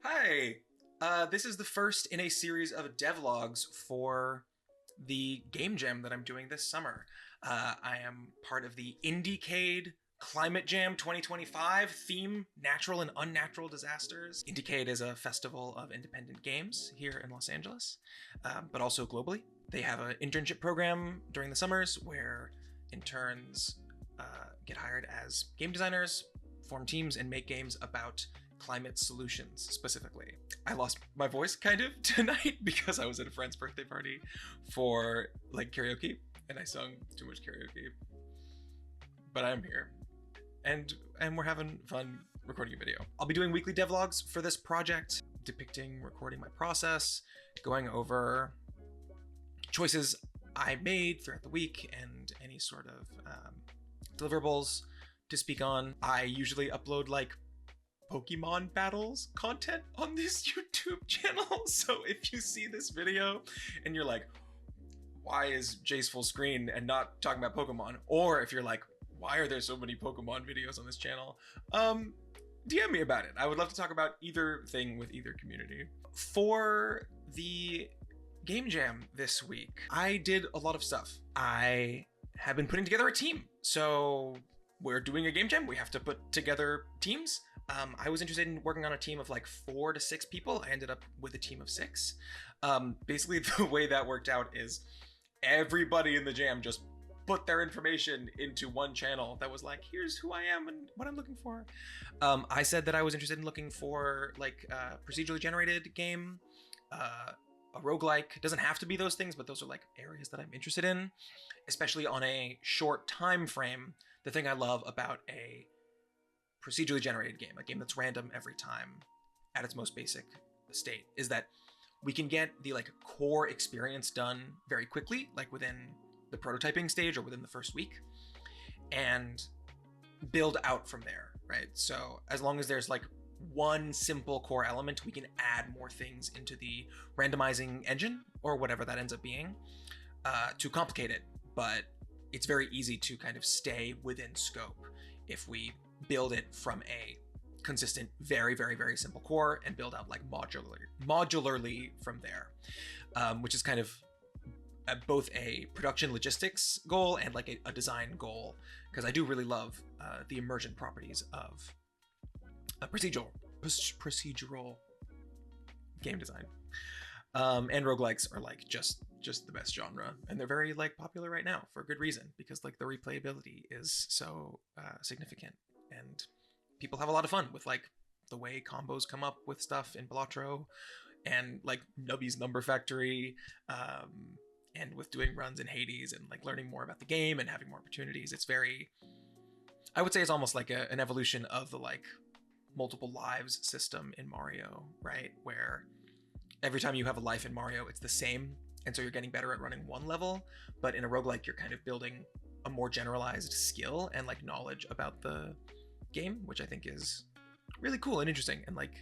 Hi! This is the first in a series of devlogs for the game jam that I'm doing this summer. I am part of the Indiecade Climate Jam 2025 theme, natural and unnatural disasters. Indiecade is a festival of independent games here in Los Angeles, but also globally. They have an internship program during the summers where interns get hired as game designers, form teams, and make games about climate solutions specifically. I lost my voice kind of tonight because I was at a friend's birthday party for like karaoke and I sung too much karaoke. But I'm here and we're having fun recording a video. I'll be doing weekly devlogs for this project, depicting recording my process, going over choices I made throughout the week and any sort of deliverables to speak on. I usually upload like Pokemon battles content on this YouTube channel. So if you see this video and you're like, why is Jace full screen and not talking about Pokemon? Or if you're like, why are there so many Pokemon videos on this channel? DM me about it. I would love to talk about either thing with either community. For the game jam this week, I did a lot of stuff. I have been putting together a team. So we're doing a game jam. We have to put together teams. I was interested in working on a team of like 4 to 6 people. I ended up with a team of 6. Basically, the way that worked out is everybody in the jam just put their information into one channel that was like, here's who I am and what I'm looking for. I said that I was interested in looking for like a procedurally generated game, a roguelike. It doesn't have to be those things, but those are like areas that I'm interested in, especially on a short time frame. The thing I love about a procedurally generated game, a game that's random every time at its most basic state, is that we can get the like core experience done very quickly, like within the prototyping stage or within the first week, and build out from there, right? So as long as there's like one simple core element, we can add more things into the randomizing engine or whatever that ends up being to complicate it. But it's very easy to kind of stay within scope if we build it from a consistent, very, very, very simple core and build out like modularly from there, which is kind of both a production logistics goal and like a design goal, because I do really love the emergent properties of procedural game design. And roguelikes are like just the best genre, and they're very like popular right now for good reason, because like the replayability is so significant, and people have a lot of fun with like the way combos come up with stuff in Balatro and like Nubby's Number Factory, and with doing runs in Hades and like learning more about the game and having more opportunities. It's very, I would say it's almost like an evolution of the like multiple lives system in Mario, right? Where every time you have a life in Mario, it's the same. And so you're getting better at running one level, but in a roguelike, you're kind of building a more generalized skill and like knowledge about the game, which I think is really cool and interesting and like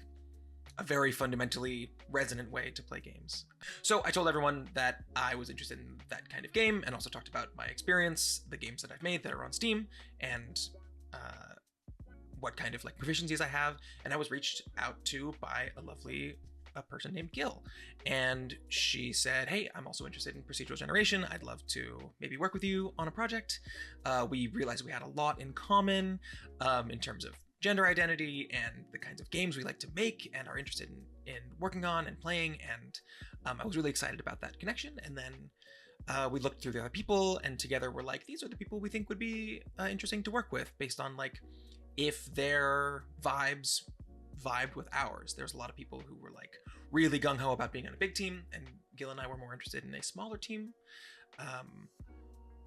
a very fundamentally resonant way to play games. So I told everyone that I was interested in that kind of game, and also talked about my experience, the games that I've made that are on Steam, and what kind of like proficiencies I have. And I was reached out to by a person named Gil, and she said, hey, I'm also interested in procedural generation. I'd love to maybe work with you on a project. We realized we had a lot in common in terms of gender identity and the kinds of games we like to make and are interested in working on and playing, and I was really excited about that connection. And then we looked through the other people, and together we're like, these are the people we think would be interesting to work with based on like if their vibed with ours. There's a lot of people who were like really gung-ho about being on a big team, and Gil and I were more interested in a smaller team.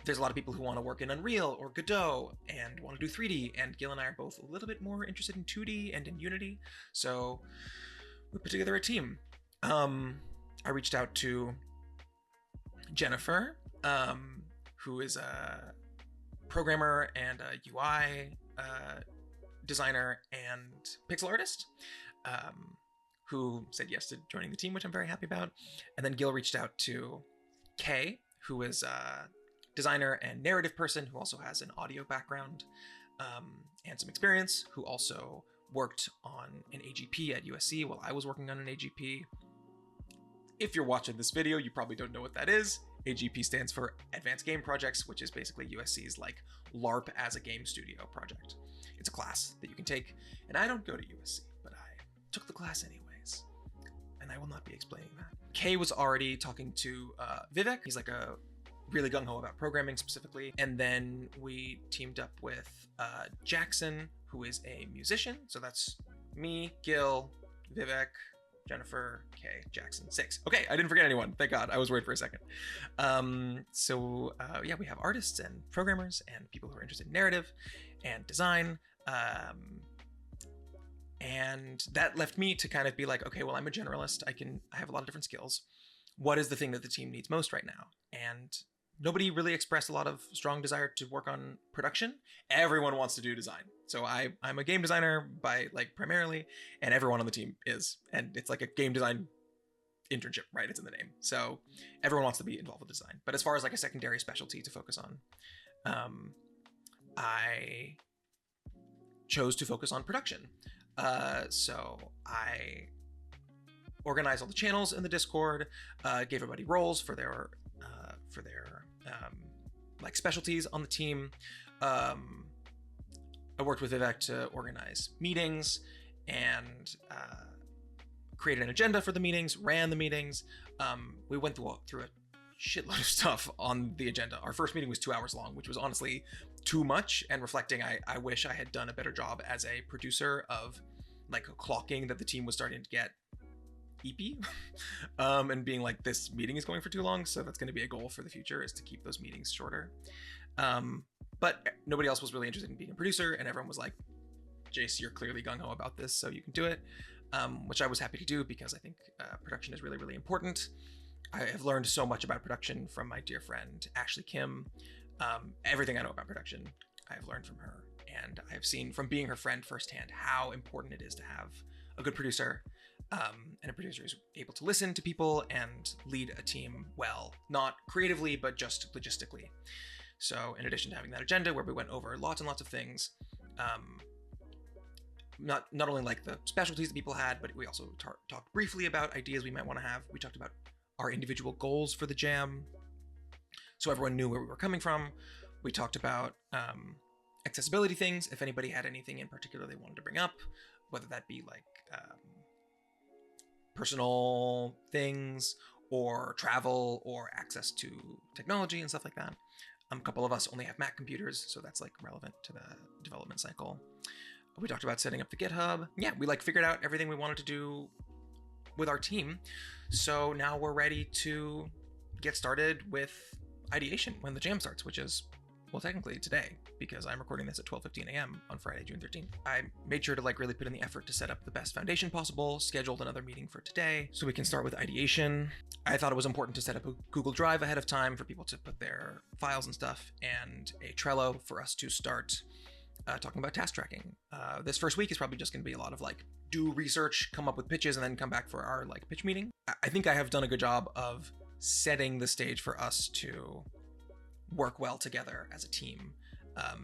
There's a lot of people who want to work in Unreal or Godot and want to do 3D, and Gil and I are both a little bit more interested in 2D and in Unity. So we put together a team. I reached out to Jennifer, who is a programmer and a UI designer and pixel artist, who said yes to joining the team, which I'm very happy about. And then Gil reached out to Kay, who is a designer and narrative person who also has an audio background and some experience, who also worked on an AGP at USC while I was working on an AGP. If you're watching this video, you probably don't know what that is. AGP stands for Advanced Game Projects, which is basically USC's like LARP as a game studio project. It's a class that you can take, and I don't go to USC, but I took the class anyways, and I will not be explaining that. Kay was already talking to Vivek. He's like a really gung-ho about programming specifically, and then we teamed up with Jackson, who is a musician. So that's me, Gil, Vivek, Jennifer, Kay, Jackson, 6. Okay, I didn't forget anyone. Thank God. I was worried for a second. Yeah, we have artists and programmers and people who are interested in narrative and design. And that left me to kind of be like, okay, well, I'm a generalist. I have a lot of different skills. What is the thing that the team needs most right now? And nobody really expressed a lot of strong desire to work on production. Everyone wants to do design. So I'm a game designer by like primarily, and everyone on the team is. And it's like a game design internship, right? It's in the name. So everyone wants to be involved with design. But as far as like a secondary specialty to focus on, I chose to focus on production. So I organized all the channels in the Discord, gave everybody roles for their like specialties on the team. I worked with Vivek to organize meetings and created an agenda for the meetings, ran the meetings. We went through a shitload of stuff on the agenda. Our first meeting was 2 hours long, which was honestly too much, and reflecting, I wish I had done a better job as a producer of like clocking that the team was starting to get eepy and being like, this meeting is going for too long. So that's going to be a goal for the future, is to keep those meetings shorter. But nobody else was really interested in being a producer, and everyone was like, Jace, you're clearly gung-ho about this, so you can do it, which I was happy to do because I think production is really, really important. I have learned so much about production from my dear friend, Ashley Kim. Everything I know about production, I've learned from her, and I've seen from being her friend firsthand how important it is to have a good producer, and a producer who's able to listen to people and lead a team well, not creatively, but just logistically. So in addition to having that agenda where we went over lots and lots of things, not only like the specialties that people had, but we also talked briefly about ideas we might want to have. We talked about our individual goals for the jam, so everyone knew where we were coming from. We talked about accessibility things, if anybody had anything in particular they wanted to bring up, whether that be like personal things or travel or access to technology and stuff like that. A couple of us only have Mac computers, so that's like relevant to the development cycle. We talked about setting up the GitHub. Yeah, we like figured out everything we wanted to do with our team. So now we're ready to get started with ideation when the jam starts, which is, well, technically today, because I'm recording this at 12:15 a.m. on Friday, June 13th. I made sure to like really put in the effort to set up the best foundation possible, scheduled another meeting for today so we can start with ideation. I thought it was important to set up a Google Drive ahead of time for people to put their files and stuff, and a Trello for us to start talking about task tracking. This first week is probably just going to be a lot of like do research, come up with pitches, and then come back for our like pitch meeting. I think I have done a good job of setting the stage for us to work well together as a team.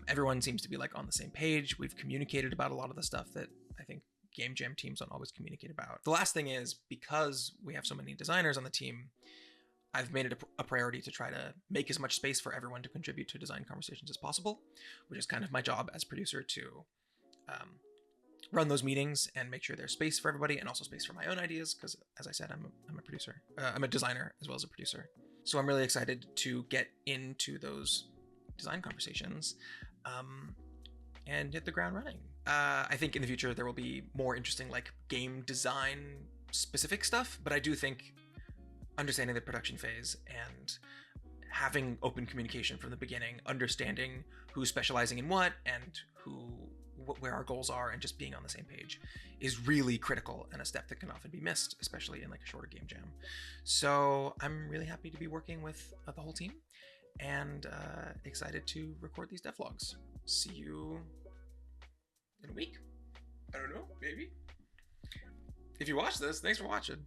Everyone seems to be like on the same page. We've communicated about a lot of the stuff that I think game jam teams don't always communicate about. The last thing is, because we have so many designers on the team, I've made it a priority to try to make as much space for everyone to contribute to design conversations as possible, which is kind of my job as producer to run those meetings and make sure there's space for everybody, and also space for my own ideas, because as I said, I'm a producer. I'm a designer as well as a producer. So I'm really excited to get into those design conversations and hit the ground running. I think in the future there will be more interesting like game design specific stuff, but I do think understanding the production phase and having open communication from the beginning, understanding who's specializing in what and where our goals are, and just being on the same page is really critical, and a step that can often be missed, especially in like a shorter game jam. So I'm really happy to be working with the whole team, and excited to record these devlogs. See you in a week. I don't know, maybe. If you watch this, thanks for watching.